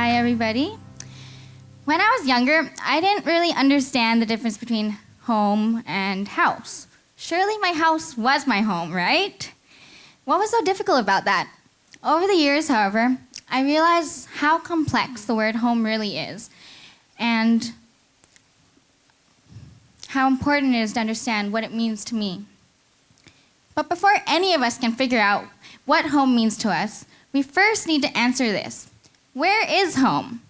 Hi, everybody. When I was younger, I didn't really understand the difference between home and house. Surely my house was my home, right? What was so difficult about that? Over the years, however, I realized how complex the word home really is and how important it is to understand what it means to me. But before any of us can figure out what home means to us, we first need to answer this. Where is home?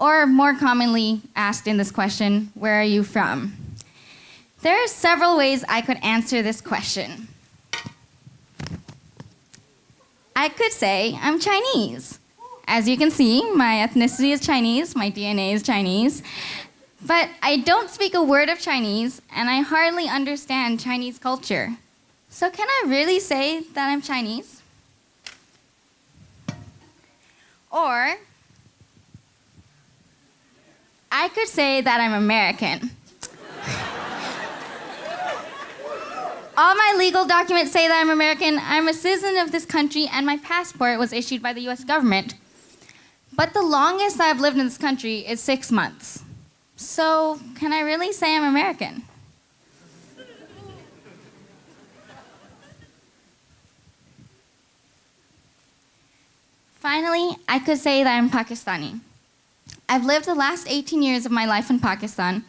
Or more commonly asked in this question, where are you from? There are several ways I could answer this question. I could say I'm Chinese. As you can see, my ethnicity is Chinese, my DNA is Chinese. But I don't speak a word of Chinese, and I hardly understand Chinese culture. So can I really say that I'm Chinese? Or I could say that I'm American. All my legal documents say that I'm American. I'm a citizen of this country, and my passport was issued by the US government. But the longest I've lived in this country is 6 months. So can I really say I'm American? Finally, I could say that I'm Pakistani. I've lived the last 18 years of my life in Pakistan.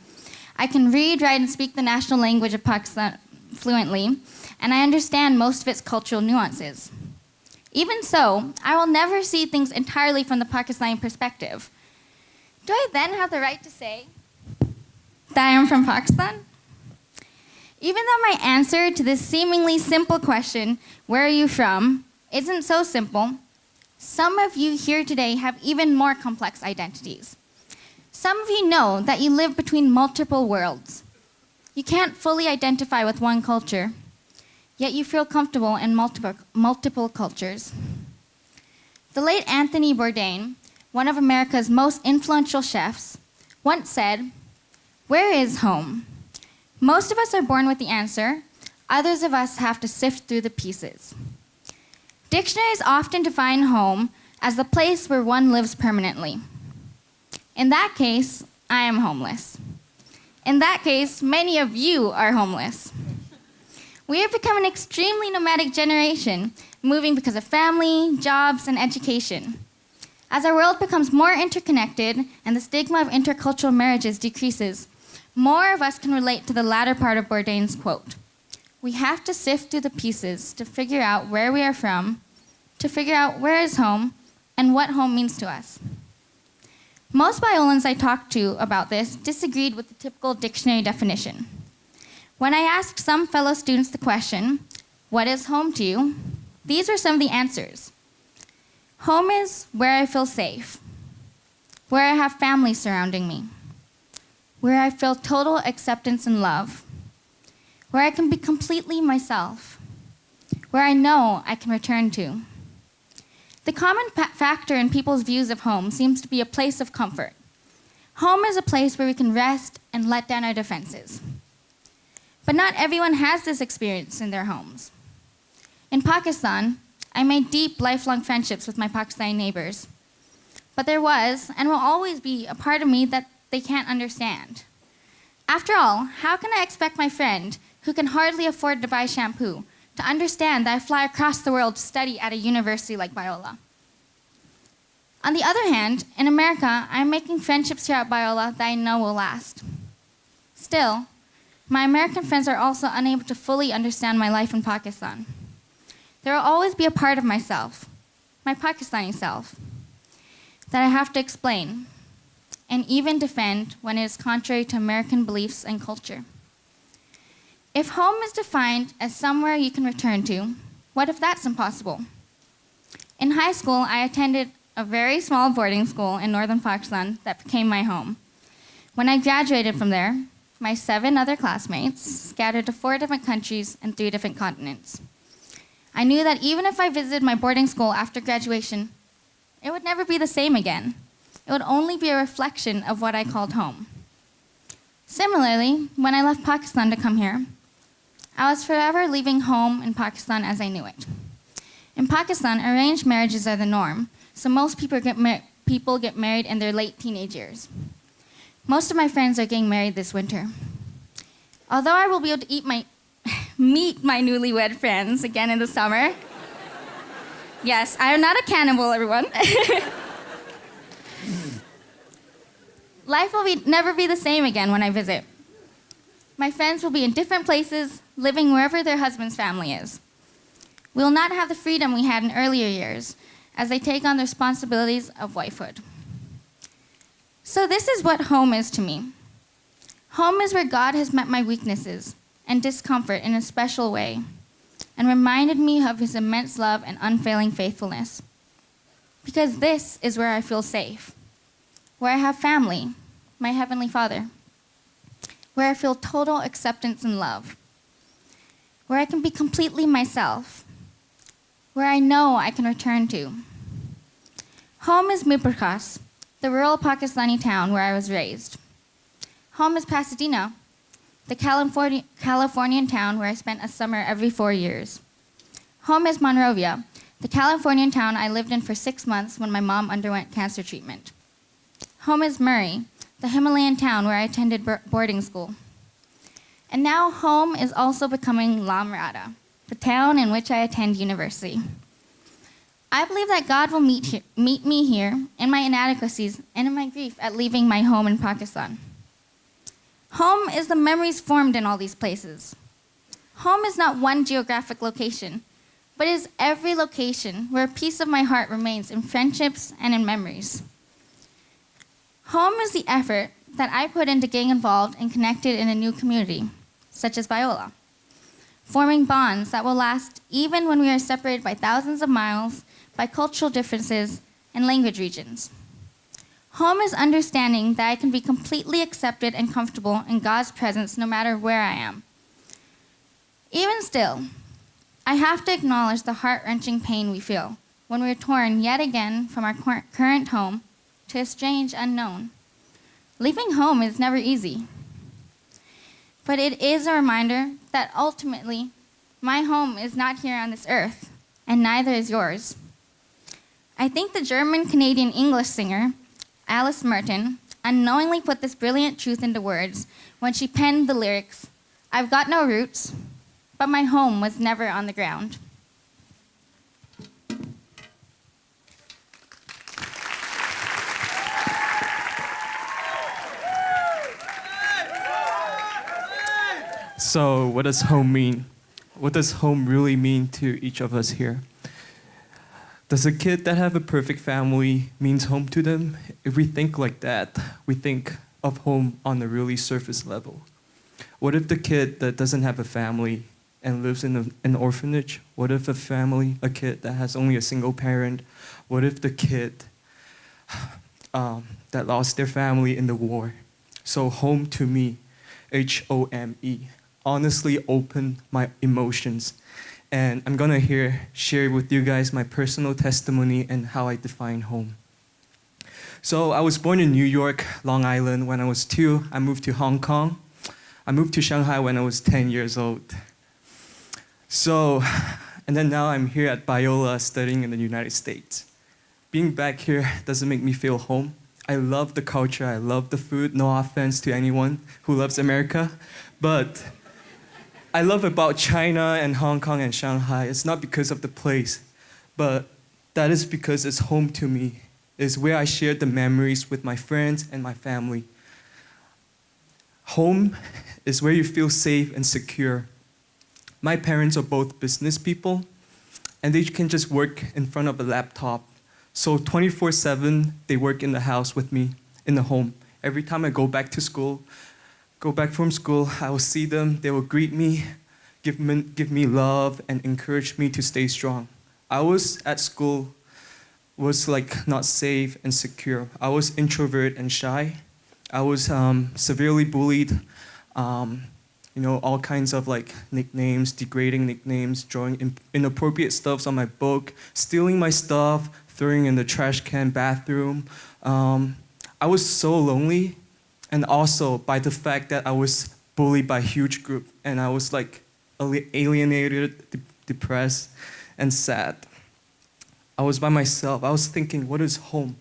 I can read, write, and speak the national language of Pakistan fluently, and I understand most of its cultural nuances. Even so, I will never see things entirely from the Pakistani perspective. Do I then have the right to say that I am from Pakistan? Even though my answer to this seemingly simple question, where are you from, isn't so simple, some of you here today have even more complex identities. Some of you know that you live between multiple worlds. You can't fully identify with one culture, yet you feel comfortable in multiple cultures. The late Anthony Bourdain, one of America's most influential chefs, once said, "Where is home? Most of us are born with the answer. Others of us have to sift through the pieces." Dictionaries often define home as the place where one lives permanently. In that case, I am homeless. In that case, many of you are homeless. We have become an extremely nomadic generation, moving because of family, jobs, and education. As our world becomes more interconnected and the stigma of intercultural marriages decreases, more of us can relate to the latter part of Bourdain's quote. We have to sift through the pieces to figure out where we are from, to figure out where is home, and what home means to us. Most Biolans I talked to about this disagreed with the typical dictionary definition. When I asked some fellow students the question, "What is home to you?" these were some of the answers. Home is where I feel safe, where I have family surrounding me, where I feel total acceptance and love, where I can be completely myself, where I know I can return to. The common factor in people's views of home seems to be a place of comfort. Home is a place where we can rest and let down our defenses. But not everyone has this experience in their homes. In Pakistan, I made deep, lifelong friendships with my Pakistani neighbors. But there was, and will always be, a part of me that they can't understand. After all, how can I expect my friend, who can hardly afford to buy shampoo, to understand that I fly across the world to study at a university like Biola? On the other hand, in America, I'm making friendships here at Biola that I know will last. Still, my American friends are also unable to fully understand my life in Pakistan. There will always be a part of myself, my Pakistani self, that I have to explain and even defend when it is contrary to American beliefs and culture. If home is defined as somewhere you can return to, what if that's impossible? In high school, I attended a very small boarding school in northern Pakistan that became my home. When I graduated from there, my 7 other classmates scattered to 4 different countries and 3 different continents. I knew that even if I visited my boarding school after graduation, it would never be the same again. It would only be a reflection of what I called home. Similarly, when I left Pakistan to come here, I was forever leaving home in Pakistan as I knew it. In Pakistan, arranged marriages are the norm, so most people people get married in their late teenage years. Most of my friends are getting married this winter. Although I will be able to meet my newlywed friends again in the summer. Yes, I am not a cannibal, everyone. Life will never be the same again when I visit. My friends will be in different places, living wherever their husband's family is. We will not have the freedom we had in earlier years as they take on the responsibilities of wifehood. So this is what home is to me. Home is where God has met my weaknesses and discomfort in a special way and reminded me of his immense love and unfailing faithfulness. Because this is where I feel safe, where I have family, my Heavenly Father, where I feel total acceptance and love, where I can be completely myself, where I know I can return to. Home is Miprkas, the rural Pakistani town where I was raised. Home is Pasadena, the Californian town where I spent a summer every 4 years. Home is Monrovia, the Californian town I lived in for 6 months when my mom underwent cancer treatment. Home is Murray, the Himalayan town where I attended boarding school. And now home is also becoming La Mirada, the town in which I attend university. I believe that God will meet me here in my inadequacies and in my grief at leaving my home in Pakistan. Home is the memories formed in all these places. Home is not one geographic location, but is every location where a piece of my heart remains in friendships and in memories. Home is the effort that I put into getting involved and connected in a new community, such as Biola, forming bonds that will last even when we are separated by thousands of miles, by cultural differences and language regions. Home is understanding that I can be completely accepted and comfortable in God's presence no matter where I am. Even still, I have to acknowledge the heart-wrenching pain we feel when we are torn yet again from our current home to a strange unknown. Leaving home is never easy. But it is a reminder that ultimately, my home is not here on this earth, and neither is yours. I think the German-Canadian English singer, Alice Merton, unknowingly put this brilliant truth into words when she penned the lyrics, "I've got no roots, but my home was never on the ground." So, what does home mean? What does home really mean to each of us here? Does a kid that have a perfect family means home to them? If we think like that, we think of home on a really surface level. What if the kid that doesn't have a family and lives in an orphanage? What if a kid that has only a single parent? What if the kid that lost their family in the war? So home to me, HOME, honestly opened my emotions. And I'm gonna share with you guys my personal testimony and how I define home. So I was born in New York, Long Island. When I was 2, I moved to Hong Kong. I moved to Shanghai when I was 10 years old. So, and then now I'm here at Biola studying in the United States. Being back here doesn't make me feel home. I love the culture, I love the food, no offense to anyone who loves America. But I love about China and Hong Kong and Shanghai. It's not because of the place, but that is because it's home to me. It's where I shared the memories with my friends and my family. Home is where you feel safe and secure. My parents are both business people, and they can just work in front of a laptop. So 24/7, they work in the house with me, in the home. Every time I go back from school, I will see them, they will greet me, give me love, and encourage me to stay strong. I was at school, was like not safe and secure. I was introvert and shy. I was severely bullied, all kinds of like nicknames, degrading nicknames, drawing inappropriate stuff on my book, stealing my stuff, throwing in the trash can bathroom. I was so lonely, and also by the fact that I was bullied by a huge group, and I was like alienated, depressed, and sad. I was by myself. I was thinking, what is home?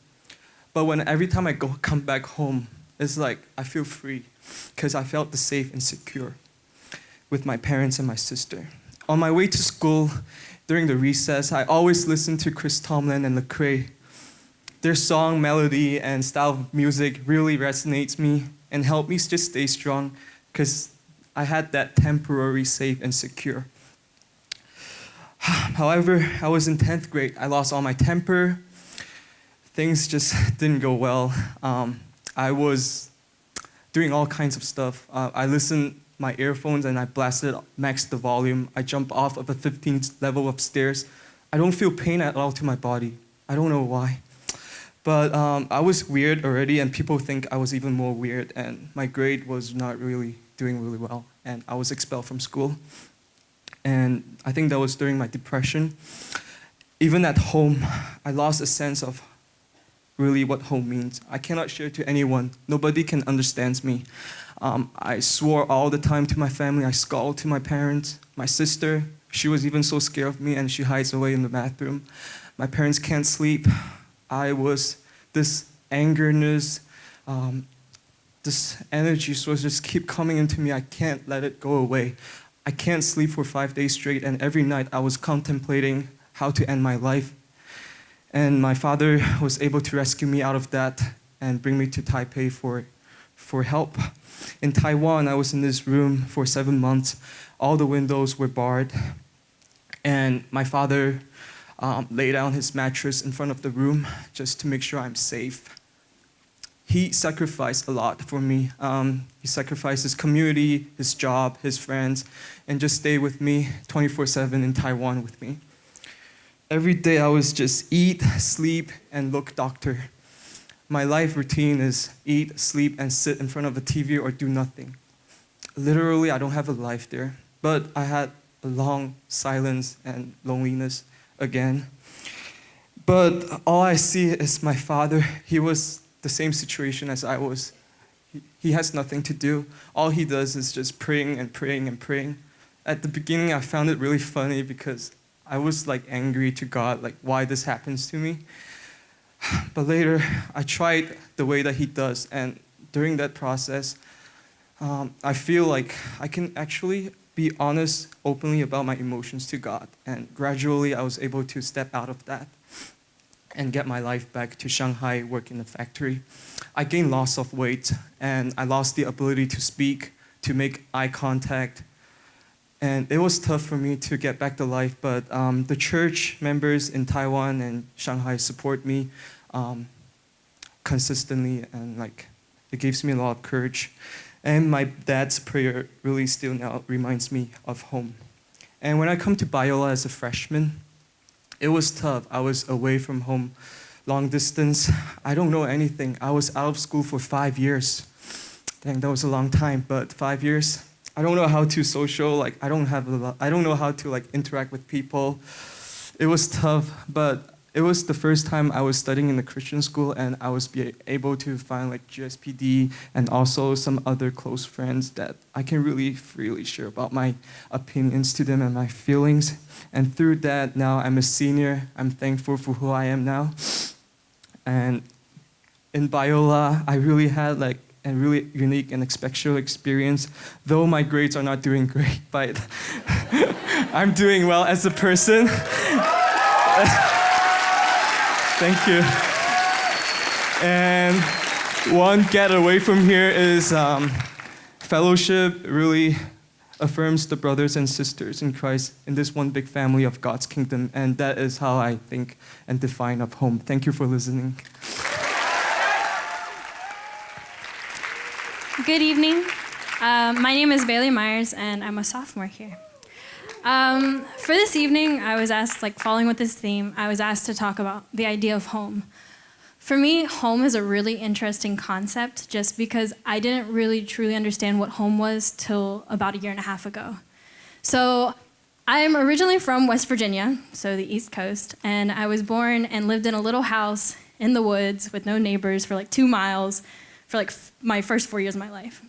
But every time I come back home, it's like I feel free because I felt safe and secure with my parents and my sister. On my way to school, during the recess, I always listened to Chris Tomlin and Lecrae. Their song, melody, and style of music really resonates me and helped me just stay strong because I had that temporary safe and secure. However, I was in 10th grade. I lost all my temper. Things just didn't go well. I was doing all kinds of stuff. I listened my earphones and I maxed the volume. I jumped off of a 15th level of stairs. I don't feel pain at all to my body. I don't know why. But I was weird already, and people think I was even more weird, and my grade was not really doing really well, and I was expelled from school. And I think that was during my depression. Even at home, I lost a sense of really what home means. I cannot share to anyone. Nobody can understand me. I swore all the time to my family. I scowled to my parents. My sister, she was even so scared of me, and she hides away in the bathroom. My parents can't sleep. I was this angerness, this energy so just keep coming into me. I can't let it go away. I can't sleep for 5 days straight, and every night I was contemplating how to end my life. And my father was able to rescue me out of that and bring me to Taipei for help. In Taiwan, I was in this room for 7 months. All the windows were barred. And my father laid down his mattress in front of the room just to make sure I'm safe. He sacrificed a lot for me. He sacrificed his community, his job, his friends, and just stayed with me 24/7 in Taiwan with me. Every day I was just eat, sleep, and look doctor. My life routine is eat, sleep, and sit in front of a TV or do nothing. Literally, I don't have a life there. But I had a long silence and loneliness again. But all I see is my father. He was the same situation as I was. He has nothing to do. All he does is just praying and praying and praying. At the beginning, I found it really funny because I was like angry to God, like why this happens to me. But later, I tried the way that he does, and during that process, I feel like I can actually be honest openly about my emotions to God. And gradually, I was able to step out of that and get my life back to Shanghai, work in the factory. I gained lots of weight, and I lost the ability to speak, to make eye contact. And it was tough for me to get back to life, but the church members in Taiwan and Shanghai support me consistently, and like it gives me a lot of courage. And my dad's prayer really still now reminds me of home. And when I come to Biola as a freshman, it was tough. I was away from home, long distance. I don't know anything. I was out of school for 5 years. Dang, that was a long time, but 5 years. I don't know how to social, like I don't know how to like interact with people. It was tough, but it was the first time I was studying in a Christian school, and I was able to find like GSPD and also some other close friends that I can really freely share about my opinions to them and my feelings. And through that, now I'm a senior. I'm thankful for who I am now. And in Biola, I really had like a really unique and special experience. Though my grades are not doing great, but I'm doing well as a person. Thank you. And one getaway from here is fellowship really affirms the brothers and sisters in Christ in this one big family of God's kingdom. And that is how I think and define of home. Thank you for listening. Good evening. My name is Bailey Myers, and I'm a sophomore here. For this evening, I was asked, like following with this theme, I was asked to talk about the idea of home. For me, home is a really interesting concept just because I didn't really truly understand what home was till about 1.5 years ago. So I'm originally from West Virginia, so the East Coast, and I was born and lived in a little house in the woods with no neighbors for like 2 miles for like my first 4 years of my life.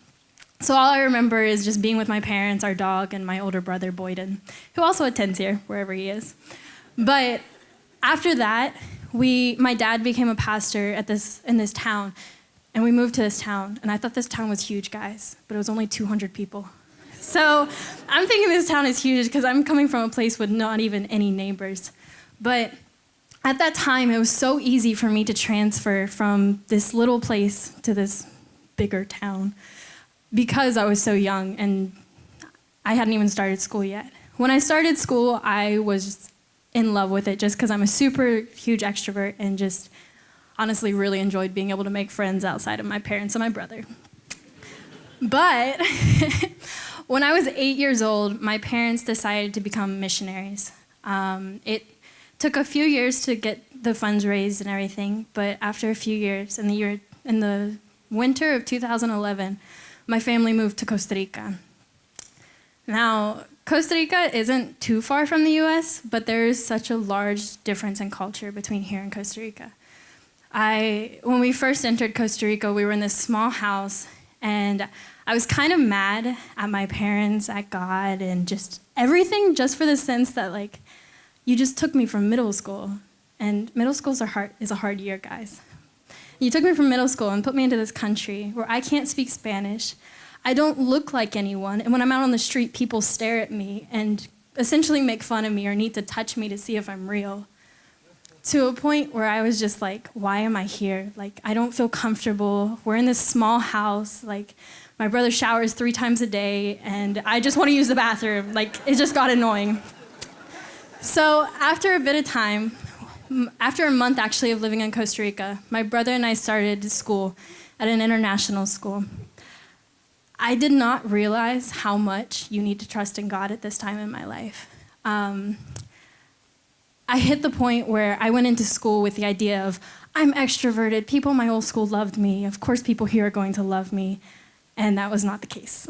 So all I remember is just being with my parents, our dog, and my older brother, Boyden, who also attends here, wherever he is. But after that, my dad became a pastor in this town, and we moved to this town, and I thought this town was huge, guys, but it was only 200 people. So I'm thinking this town is huge because I'm coming from a place with not even any neighbors. But at that time, it was so easy for me to transfer from this little place to this bigger town because I was so young and I hadn't even started school yet. When I started school, I was in love with it just because I'm a super huge extrovert and just honestly really enjoyed being able to make friends outside of my parents and my brother. But when I was 8 years old, my parents decided to become missionaries. It took a few years to get the funds raised and everything, but after a few years, in the winter of 2011, my family moved to Costa Rica. Now, Costa Rica isn't too far from the US, but there is such a large difference in culture between here and Costa Rica. When we first entered Costa Rica, we were in this small house, and I was kind of mad at my parents, at God, and just everything, just for the sense that, like, you just took me from middle school, and middle school is a hard year, guys. You took me from middle school and put me into this country where I can't speak Spanish. I don't look like anyone, and when I'm out on the street, people stare at me and essentially make fun of me or need to touch me to see if I'm real. To a point where I was just like, why am I here? Like, I don't feel comfortable. We're in this small house. Like, my brother showers 3 times a day, and I just want to use the bathroom. Like, it just got annoying. So after a bit of time, after a month actually of living in Costa Rica, my brother and I started school at an international school. I did not realize how much you need to trust in God at this time in my life. I hit the point where I went into school with the idea of, I'm extroverted, people in my old school loved me, of course people here are going to love me, and that was not the case.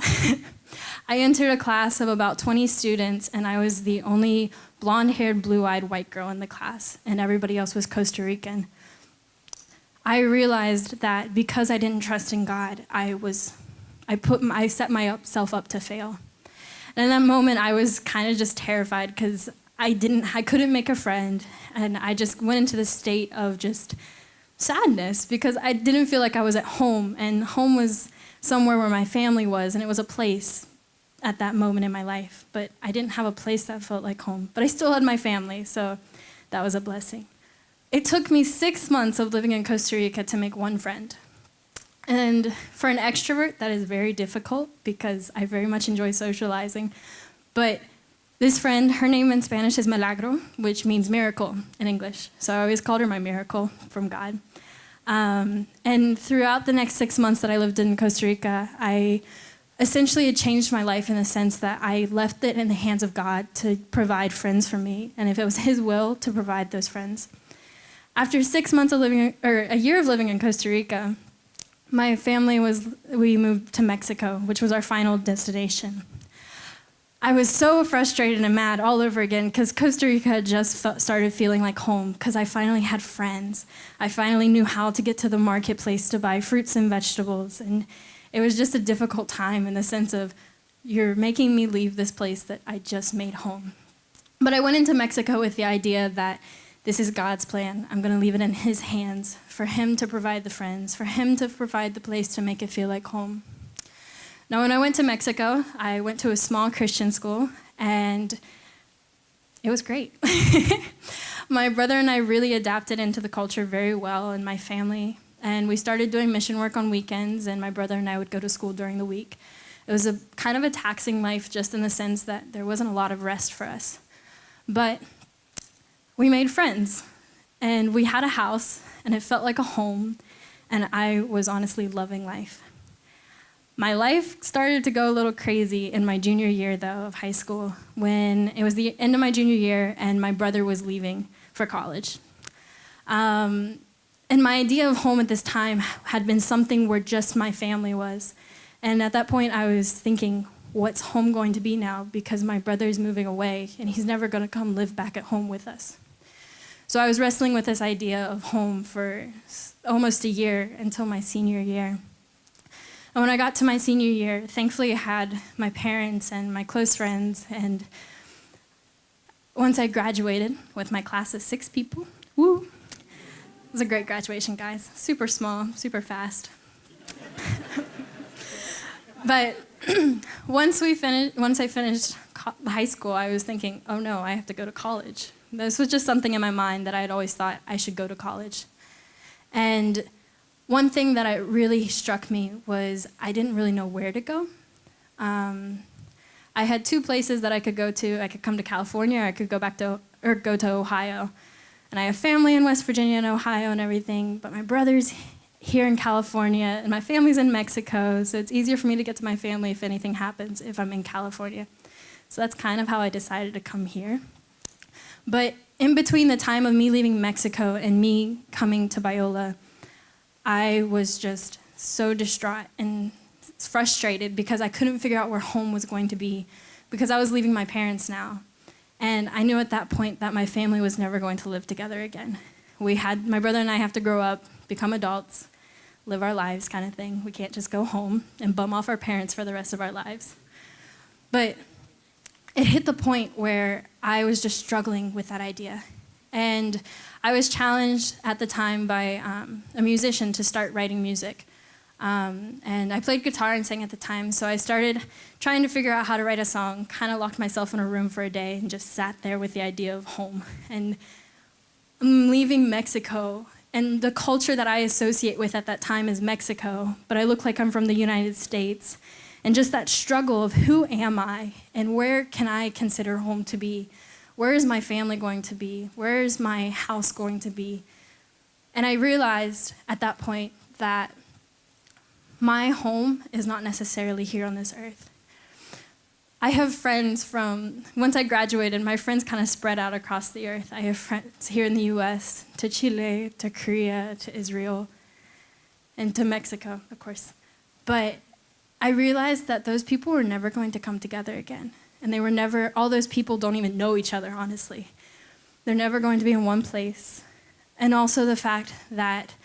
I entered a class of about 20 students, and I was the only blonde-haired, blue-eyed white girl in the class, and everybody else was Costa Rican. I realized that because I didn't trust in God, I set myself up to fail. And in that moment, I was kind of just terrified because I couldn't make a friend, and I just went into this state of just sadness because I didn't feel like I was at home, and home was somewhere where my family was, and it was a place at that moment in my life, but I didn't have a place that felt like home. But I still had my family, so that was a blessing. It took me 6 months of living in Costa Rica to make one friend. And for an extrovert, that is very difficult because I very much enjoy socializing. But this friend, her name in Spanish is Milagro, which means miracle in English. So I always called her my miracle from God. And throughout the next 6 months that I lived in Costa Rica, I essentially had changed my life in the sense that I left it in the hands of God to provide friends for me, and if it was His will, to provide those friends. After 6 months of living, or a year of living in Costa Rica, my family we moved to Mexico, which was our final destination. I was so frustrated and mad all over again because Costa Rica had just started feeling like home because I finally had friends. I finally knew how to get to the marketplace to buy fruits and vegetables, and it was just a difficult time in the sense of, you're making me leave this place that I just made home. But I went into Mexico with the idea that this is God's plan. I'm going to leave it in His hands for Him to provide the friends, for Him to provide the place to make it feel like home. Now, when I went to Mexico, I went to a small Christian school, and it was great. My brother and I really adapted into the culture very well, and my family. And we started doing mission work on weekends, and my brother and I would go to school during the week. It was a kind of a taxing life just in the sense that there wasn't a lot of rest for us. But we made friends, and we had a house, and it felt like a home, and I was honestly loving life. My life started to go a little crazy in my junior year, though, of high school, when it was the end of my junior year, and my brother was leaving for college. And my idea of home at this time had been something where just my family was. And at that point, I was thinking, what's home going to be now? Because my brother's moving away, and he's never going to come live back at home with us. So I was wrestling with this idea of home for almost a year until my senior year. And when I got to my senior year, thankfully I had my parents and my close friends. And once I graduated with my class of 6 people, woo, was a great graduation, guys. Super small, super fast. But once I finished high school, I was thinking, oh no, I have to go to college. This was just something in my mind that I had always thought I should go to college. And one thing that really struck me was I didn't really know where to go. I had two places that I could go to. I could come to California, or I could go to Ohio. And I have family in West Virginia and Ohio and everything, but my brother's here in California, and my family's in Mexico, so it's easier for me to get to my family if anything happens if I'm in California. So that's kind of how I decided to come here. But in between the time of me leaving Mexico and me coming to Biola, I was just so distraught and frustrated because I couldn't figure out where home was going to be, because I was leaving my parents now. And I knew at that point that my family was never going to live together again. My brother and I have to grow up, become adults, live our lives kind of thing. We can't just go home and bum off our parents for the rest of our lives. But it hit the point where I was just struggling with that idea. And I was challenged at the time by a musician to start writing music. And I played guitar and sang at the time, so I started trying to figure out how to write a song, kind of locked myself in a room for a day and just sat there with the idea of home. And I'm leaving Mexico, and the culture that I associate with at that time is Mexico, but I look like I'm from the United States. And just that struggle of who am I and where can I consider home to be? Where is my family going to be? Where is my house going to be? And I realized at that point that my home is not necessarily here on this earth. I have friends once I graduated, my friends kind of spread out across the earth. I have friends here in the US, to Chile, to Korea, to Israel, and to Mexico, of course. But I realized that those people were never going to come together again. And all those people don't even know each other, honestly. They're never going to be in one place. And also the fact that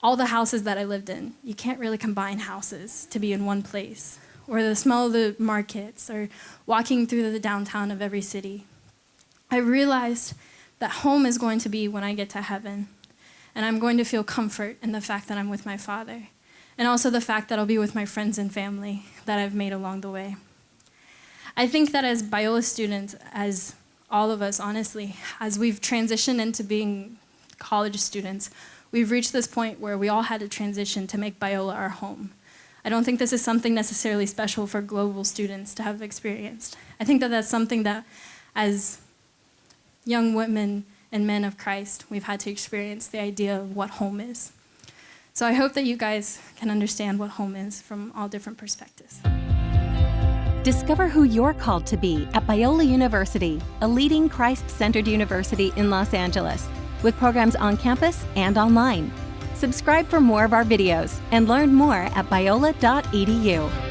all the houses that I lived in, you can't really combine houses to be in one place. Or the smell of the markets, or walking through the downtown of every city. I realized that home is going to be when I get to heaven, and I'm going to feel comfort in the fact that I'm with my Father, and also the fact that I'll be with my friends and family that I've made along the way. I think that as Biola students, as all of us, honestly, as we've transitioned into being college students, we've reached this point where we all had to transition to make Biola our home. I don't think this is something necessarily special for global students to have experienced. I think that that's something that, as young women and men of Christ, we've had to experience the idea of what home is. So I hope that you guys can understand what home is from all different perspectives. Discover who you're called to be at Biola University, a leading Christ-centered university in Los Angeles, with programs on campus and online. Subscribe for more of our videos and learn more at biola.edu.